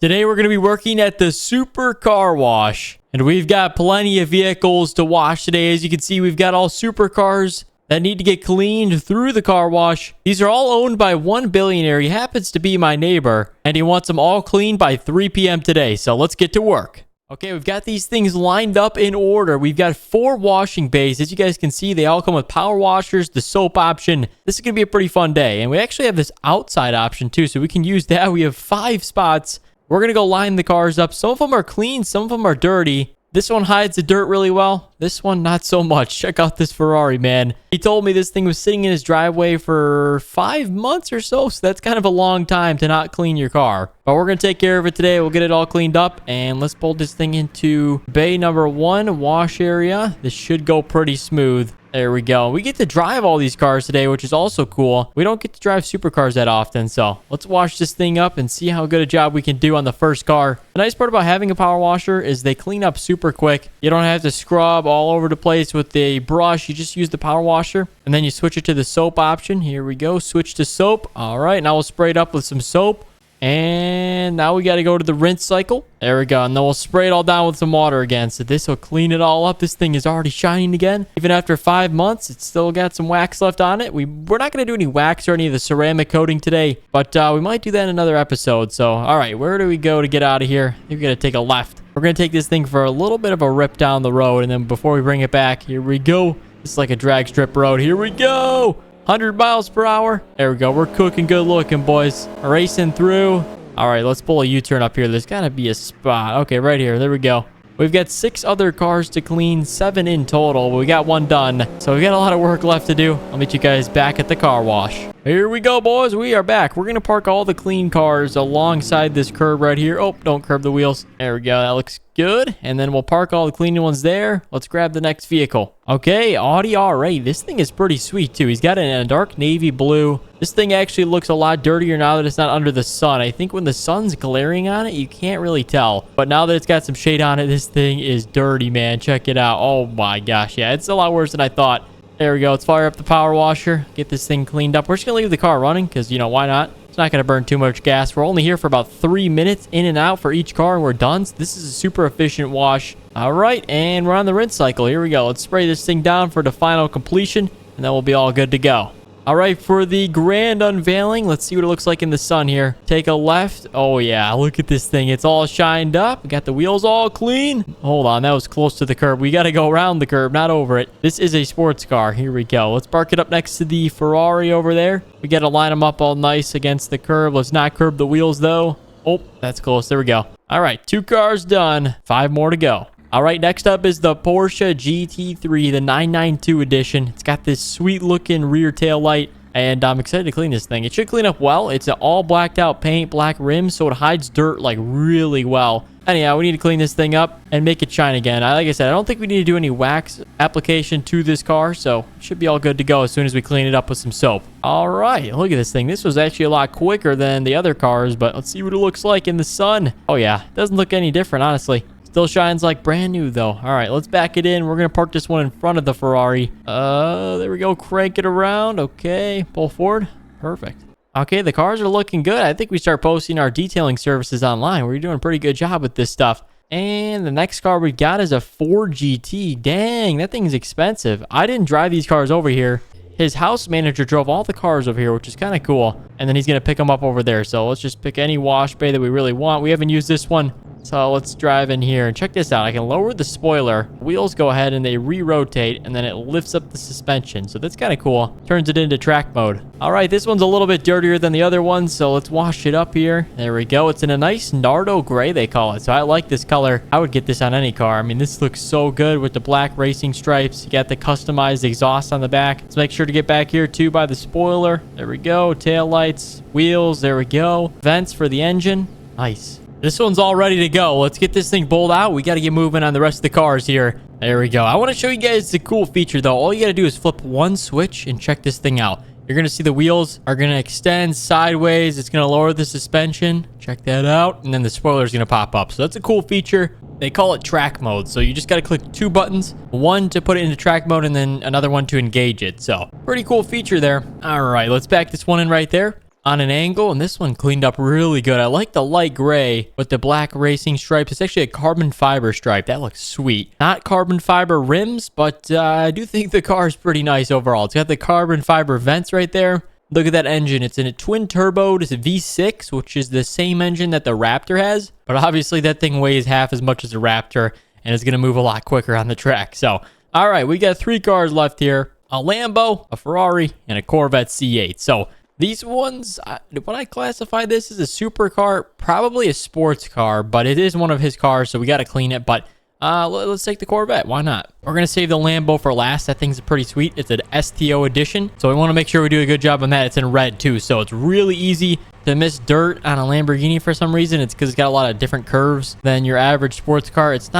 Today we're going to be working at the Super Car Wash. And we've got plenty of vehicles to wash today. As you can see, we've got all supercars that need to get cleaned through the car wash. These are all owned by one billionaire. He happens to be my neighbor, and he wants them all cleaned by 3 p.m. today. So let's get to work. Okay, we've got these things lined up in order. We've got 4 washing bays. As you guys can see, they all come with power washers, the soap option. This is going to be a pretty fun day. And we actually have this outside option too, so we can use that. We have 5 spots. We're going to go line the cars up. Some of them are clean, some of them are dirty. This one hides the dirt really well. This one, not so much. Check out this Ferrari, man. He told me this thing was sitting in his driveway for 5 months or so. So that's kind of a long time to not clean your car. But we're going to take care of it today. We'll get it all cleaned up. And let's pull this thing into bay number 1, wash area. This should go pretty smooth. There we go. We get to drive all these cars today, which is also cool. We don't get to drive supercars that often, so let's wash this thing up and see how good a job we can do on the first car. The nice part about having a power washer is they clean up super quick. You don't have to scrub all over the place with a brush. You just use the power washer, and then you switch it to the soap option. Here we go. Switch to soap. All right, now we'll spray it up with some soap. And now we got to go to the rinse cycle. There we go. And then we'll spray it all down with some water again. So this will clean it all up. This thing is already shining again. Even after 5 months, it's still got some wax left on it. We're not going to do any wax or any of the ceramic coating today. But we might do that in another episode. So, all right. Where do we go to get out of here? We're going to take a left. We're going to take this thing for a little bit of a rip down the road. And then before we bring it back, here we go. It's like a drag strip road. Here we go. 100 miles per hour. There we go. We're cooking good looking, boys. Racing through. All right, let's pull a U-turn up here. There's got to be a spot. Okay, right here. There we go. We've got 6 other cars to clean, 7 in total. We got 1 done. So we got a lot of work left to do. I'll meet you guys back at the car wash. Here we go, boys. We are back. We're going to park all the clean cars alongside this curb right here. Oh, don't curb the wheels. There we go. That looks good. And then we'll park all the clean ones there. Let's grab the next vehicle. Okay, Audi R8. This thing is pretty sweet, too. He's got it in a dark navy blue. This thing actually looks a lot dirtier now that it's not under the sun. I think when the sun's glaring on it, you can't really tell. But now that it's got some shade on it, this thing is dirty, man. Check it out. Oh, my gosh. Yeah, it's a lot worse than I thought. There we go. Let's fire up the power washer. Get this thing cleaned up. We're just going to leave the car running because, you know, why not? It's not going to burn too much gas. We're only here for about 3 minutes in and out for each car, and we're done. So this is a super efficient wash. All right, and we're on the rinse cycle. Here we go. Let's spray this thing down for the final completion, and then we'll be all good to go. All right, for the grand unveiling, let's see what it looks like in the sun here. Take a left. Oh, yeah, look at this thing. It's all shined up. We got the wheels all clean. Hold on, that was close to the curb. We got to go around the curb, not over it. This is a sports car. Here we go. Let's park it up next to the Ferrari over there. We got to line them up all nice against the curb. Let's not curb the wheels, though. Oh, that's close. There we go. All right, 2 cars done. 5 more to go. All right, next up is the Porsche GT3, the 992 edition. It's got this sweet-looking rear tail light, and I'm excited to clean this thing. It should clean up well. It's an all blacked-out paint, black rims, so it hides dirt, like, really well. Anyhow, we need to clean this thing up and make it shine again. Like I said, I don't think we need to do any wax application to this car, so it should be all good to go as soon as we clean it up with some soap. All right, look at this thing. This was actually a lot quicker than the other cars, but let's see what it looks like in the sun. Oh, yeah, it doesn't look any different, honestly. Still shines like brand new, though. All right, let's back it in. We're going to park this one in front of the Ferrari. There we go. Crank it around. Okay, pull forward. Perfect. Okay, the cars are looking good. I think we start posting our detailing services online. We're doing a pretty good job with this stuff. And the next car we got is a Ford GT. Dang, that thing's expensive. I didn't drive these cars over here. His house manager drove all the cars over here, which is kind of cool. And then he's going to pick them up over there. So let's just pick any wash bay that we really want. We haven't used this one. So let's drive in here and check this out. I can lower the spoiler. Wheels go ahead and they re-rotate, and then it lifts up the suspension. So that's kind of cool. Turns it into track mode. All right, this one's a little bit dirtier than the other one, so let's wash it up here. There we go. It's in a nice Nardo gray, they call it. So I like this color. I would get this on any car. I mean, this looks so good with the black racing stripes. You got the customized exhaust on the back. Let's make sure to get back here too by the spoiler. There we go. Tail lights, wheels. There we go. Vents for the engine. Nice. This one's all ready to go. Let's get this thing pulled out. We got to get moving on the rest of the cars here. There we go. I want to show you guys the cool feature, though. All you got to do is flip one switch and check this thing out. You're going to see the wheels are going to extend sideways. It's going to lower the suspension. Check that out. And then the spoiler is going to pop up. So that's a cool feature. They call it track mode. So you just got to click 2 buttons. One to put it into track mode and then another one to engage it. So pretty cool feature there. All right, let's back this one in right there. on an angle, and this one cleaned up really good. I like the light gray with the black racing stripes. It's actually a carbon fiber stripe. That looks sweet. Not carbon fiber rims, but I do think the car is pretty nice overall. It's got the carbon fiber vents right there. Look at that engine. It's in a twin turbo. It's a V6, which is the same engine that the Raptor has. But obviously that thing weighs half as much as the Raptor and is going to move a lot quicker on the track. So, all right, we got 3 cars left here. A Lambo, a Ferrari, and a Corvette C8. So these ones, when I classify this as a supercar, probably a sports car, but it is one of his cars, so we got to clean it. But let's take the Corvette. Why not? We're going to save the Lambo for last. That thing's pretty sweet. It's an STO edition. So we want to make sure we do a good job on that. It's in red too. So it's really easy to miss dirt on a Lamborghini for some reason. It's because it's got a lot of different curves than your average sports car. It's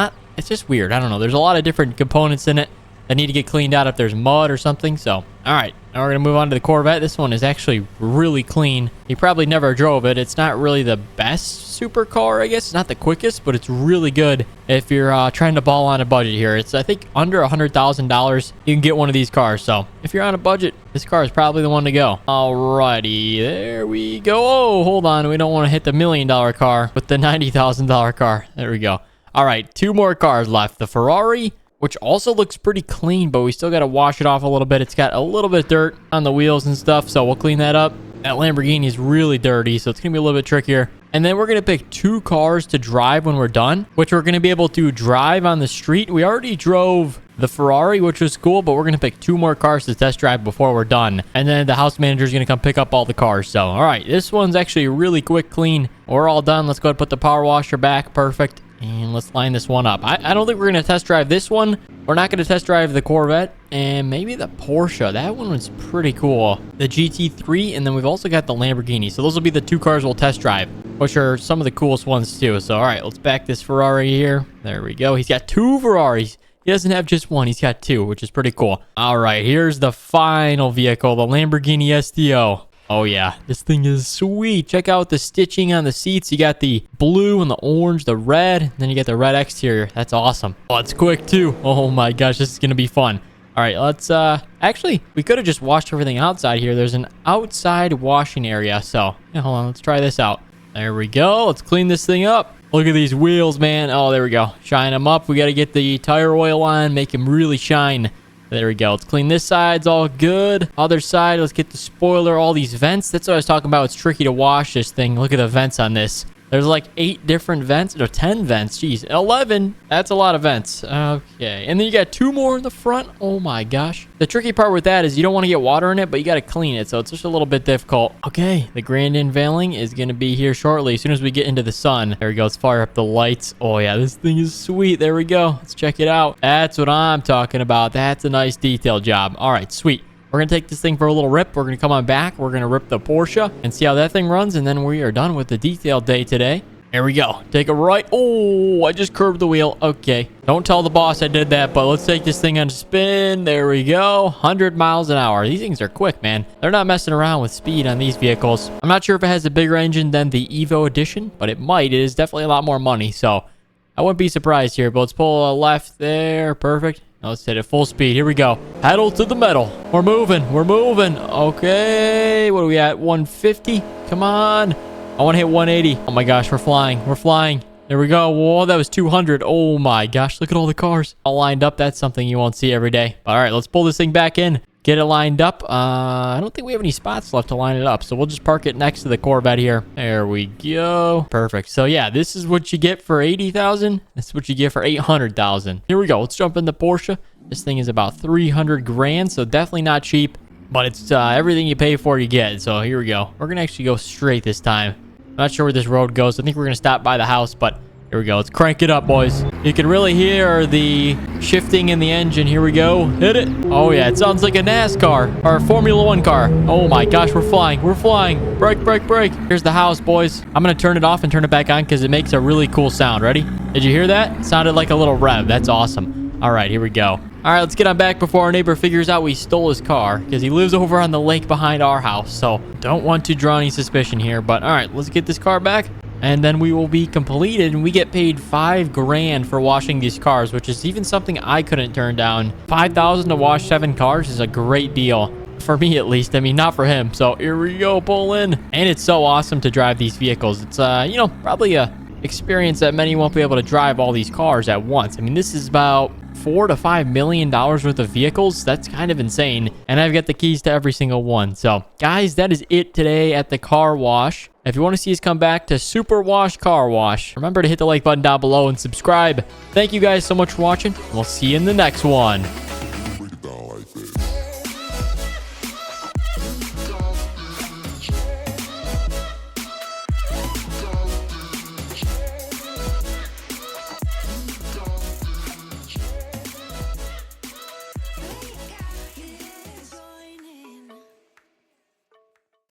just weird. I don't know. There's a lot of different components in it that need to get cleaned out if there's mud or something. So, all right. Now we're going to move on to the Corvette. This one is actually really clean. You probably never drove it. It's not really the best supercar, I guess. It's not the quickest, but it's really good if you're trying to ball on a budget here. It's, I think, under $100,000. You can get one of these cars. So, if you're on a budget, this car is probably the one to go. Alrighty. There we go. Oh, hold on. We don't want to hit the $1 million car with the $90,000 car. There we go. All right. 2 more cars left. The Ferrari, which also looks pretty clean, but we still got to wash it off a little bit. It's got a little bit of dirt on the wheels and stuff, so we'll clean that up. That Lamborghini is really dirty, so it's going to be a little bit trickier. And then we're going to pick 2 cars to drive when we're done, which we're going to be able to drive on the street. We already drove the Ferrari, which was cool, but we're going to pick 2 more cars to test drive before we're done. And then the house manager is going to come pick up all the cars. So, all right, this one's actually really quick, clean. We're all done. Let's go ahead and put the power washer back. Perfect. And let's line this one up. I don't think we're going to test drive this one. We're not going to test drive the Corvette. And maybe the Porsche. That one was pretty cool. The GT3. And then we've also got the Lamborghini. So those will be the 2 cars we'll test drive, which are some of the coolest ones too. So, all right, let's back this Ferrari here. There we go. He's got 2 Ferraris. He doesn't have just one. He's got 2, which is pretty cool. All right, here's the final vehicle, the Lamborghini STO. Oh, yeah. This thing is sweet. Check out the stitching on the seats. You got the blue and the orange, the red. And then you get the red exterior. That's awesome. Oh, it's quick, too. Oh, my gosh. This is going to be fun. All right, let's... Actually, we could have just washed everything outside here. There's an outside washing area. So, yeah, hold on. Let's try this out. There we go. Let's clean this thing up. Look at these wheels, man. Oh, there we go. Shine them up. We got to get the tire oil on. Make them really shine. There we go. Let's clean this side. It's all good. Other side, let's get the spoiler, all these vents. That's what I was talking about. It's tricky to wash this thing. Look at the vents on this. There's like 8 different vents. Or 10 vents. Jeez. 11. That's a lot of vents. Okay. And then you got 2 more in the front. Oh my gosh. The tricky part with that is you don't want to get water in it, but you got to clean it. So it's just a little bit difficult. Okay. The grand unveiling is going to be here shortly. As soon as we get into the sun. There we go. Let's fire up the lights. Oh yeah. This thing is sweet. There we go. Let's check it out. That's what I'm talking about. That's a nice detail job. All right. Sweet. We're going to take this thing for a little rip. We're going to come on back. We're going to rip the Porsche and see how that thing runs. And then we are done with the detail day today. There we go. Take a right. Oh, I just curved the wheel. Okay. Don't tell the boss I did that, but let's take this thing on a spin. There we go. 100 miles an hour. These things are quick, man. They're not messing around with speed on these vehicles. I'm not sure if it has a bigger engine than the Evo edition, but it might. It is definitely a lot more money, so I wouldn't be surprised here. But let's pull a left there. Perfect. Now let's hit it full speed. Here we go. Pedal to the metal. We're moving. We're moving. Okay. What are we at? 150? Come on. I want to hit 180. Oh my gosh. We're flying. We're flying. There we go. Whoa, that was 200. Oh my gosh. Look at all the cars all lined up. That's something you won't see every day. All right. Let's pull this thing back in. Get it lined up. I don't think we have any spots left to line it up. So we'll just park it next to the Corvette here. There we go. Perfect. So yeah, this is what you get for 80,000. This is what you get for 800,000. Here we go. Let's jump in the Porsche. This thing is about 300 grand. So definitely not cheap, but it's everything you pay for you get. So here we go. We're going to actually go straight this time. I'm not sure where this road goes. I think we're going to stop by the house, but here we go. Let's crank it up, boys. You can really hear the shifting in the engine. Here we go. Hit it. Oh, yeah. It sounds like a NASCAR or a Formula 1 car. Oh, my gosh. We're flying. We're flying. Brake, brake, brake. Here's the house, boys. I'm going to turn it off and turn it back on because it makes a really cool sound. Ready? Did you hear that? It sounded like a little rev. That's awesome. All right. Here we go. All right. Let's get on back before our neighbor figures out we stole his car because he lives over on the lake behind our house. So don't want to draw any suspicion here. But all right. Let's get this car back. And then we will be completed, and we get paid $5 grand for washing these cars, which is even something I couldn't turn down. $5,000 to wash 7 cars is a great deal For me, at least. I mean, not for him. So here we go, pull in. And it's so awesome to drive these vehicles. It's, you know, probably a experience that many won't be able to drive all these cars at once. I mean, this is about $4 to $5 million worth of vehicles. That's kind of insane. And I've got the keys to every single one. So, guys, that is it today at the car wash. If you want to see us come back to Super Wash Car Wash, remember to hit the like button down below and subscribe. Thank you guys so much for watching. We'll see you in the next one.